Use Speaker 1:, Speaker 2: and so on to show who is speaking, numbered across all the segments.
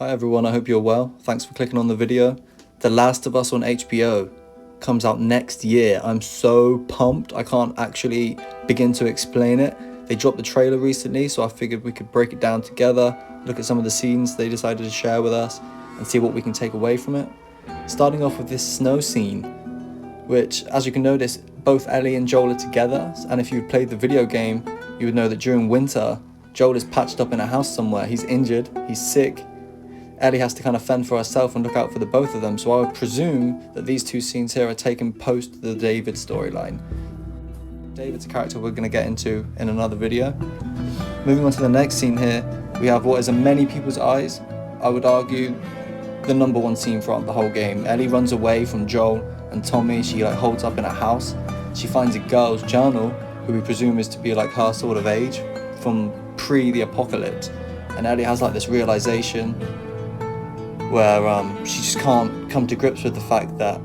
Speaker 1: Hi everyone, I hope you're well. Thanks for clicking on the video. The Last of Us on HBO comes out next year. I'm so pumped, I can't actually begin to explain it. They dropped the trailer recently, so I figured we could break it down together, look at some of the scenes they decided to share with us, and see what we can take away from it. Starting off with this snow scene, which, as you can notice, both Ellie and Joel are together, and if you've played the video game, you would know that during winter, Joel is patched up in a house somewhere. He's injured, he's sick. Ellie has to kind of fend for herself and look out for the both of them, so I would presume that these two scenes here are taken post the David storyline. David's a character we're going to get into in another video. Moving on to the next scene here, we have what is in many people's eyes, I would argue, the number one scene throughout the whole game. Ellie runs away from Joel and Tommy. She holds up in a house. She finds a girl's journal, who we presume is to be like her sort of age, from pre the apocalypse. And Ellie has like this realization where she just can't come to grips with the fact that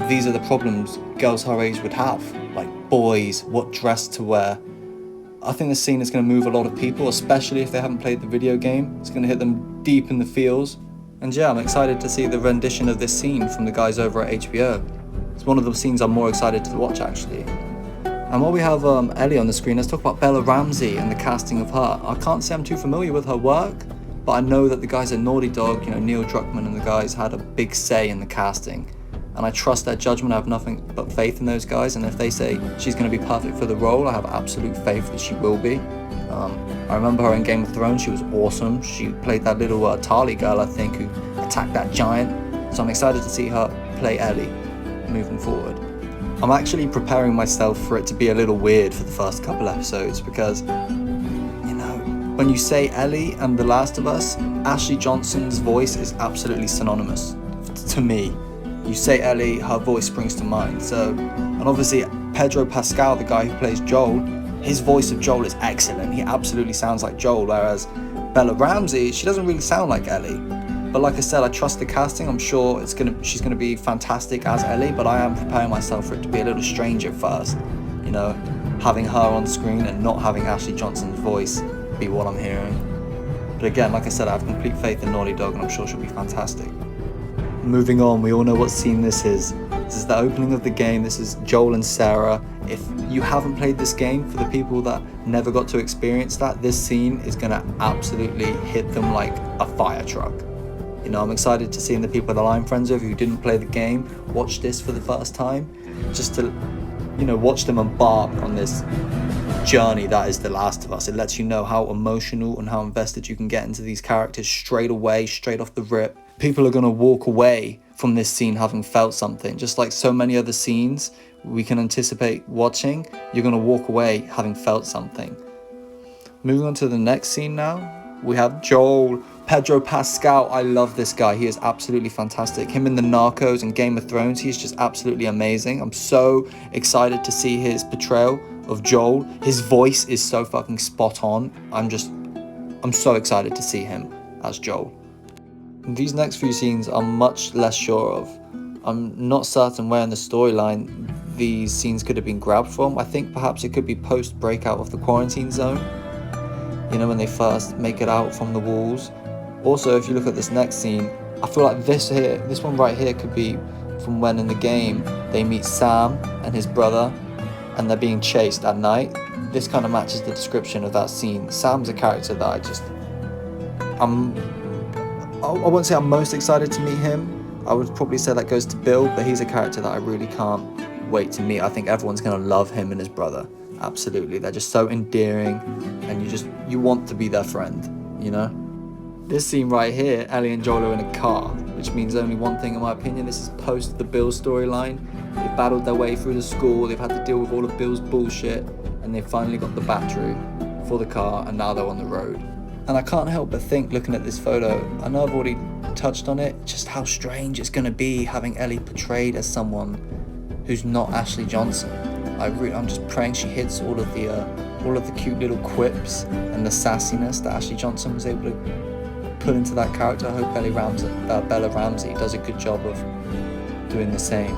Speaker 1: these are the problems girls her age would have, like boys, what dress to wear. I think this scene is going to move a lot of people, especially if they haven't played the video game. It's going to hit them deep in the feels. And yeah, I'm excited to see the rendition of this scene from the guys over at HBO. It's one of the scenes I'm more excited to watch, actually. And while we have Ellie on the screen, let's talk about Bella Ramsey and the casting of her. I can't say I'm too familiar with her work, but I know that the guys at Naughty Dog, Neil Druckmann and the guys had a big say in the casting. And I trust their judgment. I have nothing but faith in those guys. And if they say she's going to be perfect for the role, I have absolute faith that she will be. I remember her in Game of Thrones. She was awesome. She played that little Tarly girl, I think, who attacked that giant. So I'm excited to see her play Ellie moving forward. I'm actually preparing myself for it to be a little weird for the first couple episodes because, when you say Ellie and The Last of Us, Ashley Johnson's voice is absolutely synonymous to me. You say Ellie, her voice springs to mind. So, and obviously Pedro Pascal, the guy who plays Joel, his voice of Joel is excellent. He absolutely sounds like Joel, whereas Bella Ramsey, she doesn't really sound like Ellie. But like I said, I trust the casting. I'm sure she's gonna be fantastic as Ellie, but I am preparing myself for it to be a little strange at first. Having her on screen and not having Ashley Johnson's voice be what I'm hearing. But again, like I said, I have complete faith in Naughty Dog and I'm sure she'll be fantastic. Moving on, we all know what scene this is. This is the opening of the game. This is Joel and Sarah. If you haven't played this game, for the people that never got to experience that, this scene is gonna absolutely hit them like a fire truck. I'm excited to see the people that I'm friends with who didn't play the game watch this for the first time, just to watch them embark on this journey that is The Last of Us. It lets you know how emotional and how invested you can get into these characters straight away, straight off the rip. People are going to walk away from this scene having felt something. Just like so many other scenes we can anticipate watching, you're going to walk away having felt something. Moving on to the next scene now, we have Joel. Pedro Pascal, I love this guy. He is absolutely fantastic. Him in the Narcos and Game of Thrones, he's just absolutely amazing. I'm so excited to see his portrayal of Joel. His voice is so fucking spot on. I'm so excited to see him as Joel. These next few scenes I'm much less sure of. I'm not certain where in the storyline these scenes could have been grabbed from. I think perhaps it could be post breakout of the quarantine zone. When they first make it out from the walls. Also, if you look at this next scene, I feel like this one right here could be from when in the game they meet Sam and his brother and they're being chased at night. This kind of matches the description of that scene. Sam's a character that I won't say I'm most excited to meet him. I would probably say that goes to Bill, but he's a character that I really can't wait to meet. I think everyone's going to love him and his brother. Absolutely. They're just so endearing and you want to be their friend, This scene right here, Ellie and Joel are in a car, which means only one thing in my opinion. This is post the Bill storyline. They've battled their way through the school, they've had to deal with all of Bill's bullshit, and they've finally got the battery for the car, and now they're on the road. And I can't help but think, looking at this photo, I know I've already touched on it, just how strange it's going to be having Ellie portrayed as someone who's not Ashley Johnson. I'm just praying she hits all of the cute little quips and the sassiness that Ashley Johnson was able to put into that character. I hope Bella Ramsey does a good job of doing the same.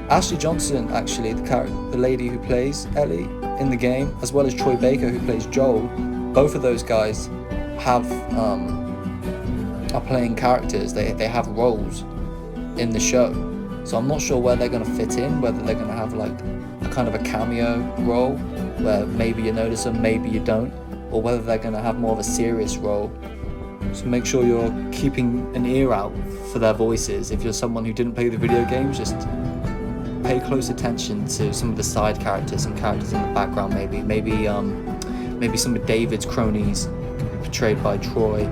Speaker 1: Ashley Johnson, actually, the lady who plays Ellie in the game, as well as Troy Baker who plays Joel, both of those guys have are playing characters, they have roles in the show. So I'm not sure where they're going to fit in, whether they're going to have like a kind of a cameo role where maybe you notice them, maybe you don't, or whether they're going to have more of a serious role. So make sure you're keeping an ear out for their voices. If you're someone who didn't play the video games, just pay close attention to some of the side characters, some characters in the background maybe some of David's cronies could be portrayed by Troy.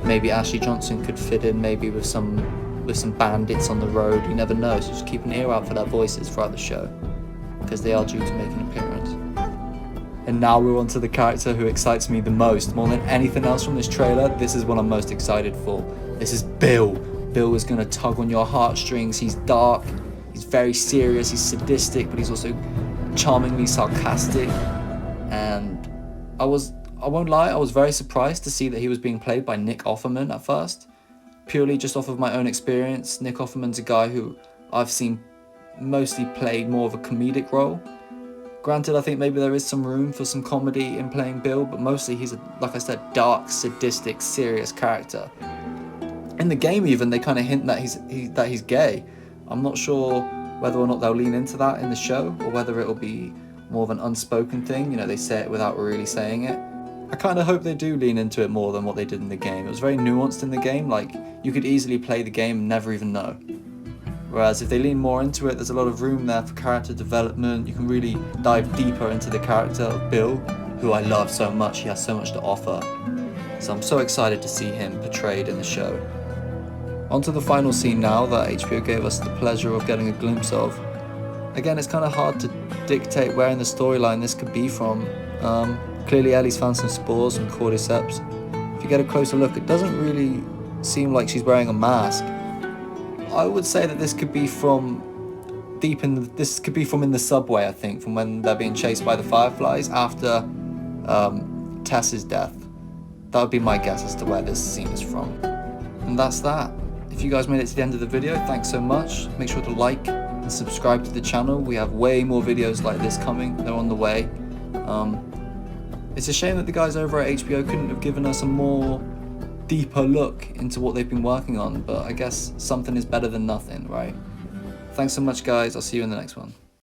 Speaker 1: Maybe Ashley Johnson could fit in maybe with some bandits on the road. You never know, so just keep an ear out for their voices throughout the show, because they are due to make an appearance. And now we're on to the character who excites me the most. More than anything else from this trailer, this is what I'm most excited for. This is Bill. Bill is going to tug on your heartstrings. He's dark, he's very serious, he's sadistic, but he's also charmingly sarcastic. And I won't lie, I was very surprised to see that he was being played by Nick Offerman at first. Purely just off of my own experience, Nick Offerman's a guy who I've seen mostly play more of a comedic role. Granted, I think maybe there is some room for some comedy in playing Bill, but mostly he's like I said, dark, sadistic, serious character. In the game even, they kind of hint that he's gay. I'm not sure whether or not they'll lean into that in the show, or whether it'll be more of an unspoken thing, you know, they say it without really saying it. I kind of hope they do lean into it more than what they did in the game. It was very nuanced in the game, like you could easily play the game and never even know. Whereas if they lean more into it, there's a lot of room there for character development. You can really dive deeper into the character of Bill, who I love so much. He has so much to offer. So I'm so excited to see him portrayed in the show. On to the final scene now that HBO gave us the pleasure of getting a glimpse of. Again, it's kind of hard to dictate where in the storyline this could be from. Clearly Ellie's found some spores from cordyceps. If you get a closer look, it doesn't really seem like she's wearing a mask. I would say that this could be from in the subway, I think, from when they're being chased by the fireflies after Tess's death. That would be my guess as to where this scene is from. And that's that. If you guys made it to the end of the video, thanks so much. Make sure to like and subscribe to the channel. We have way more videos like this coming. They're on the way. It's a shame that the guys over at HBO couldn't have given us a more deeper look into what they've been working on, but I guess something is better than nothing, right? Thanks so much, guys. I'll see you in the next one.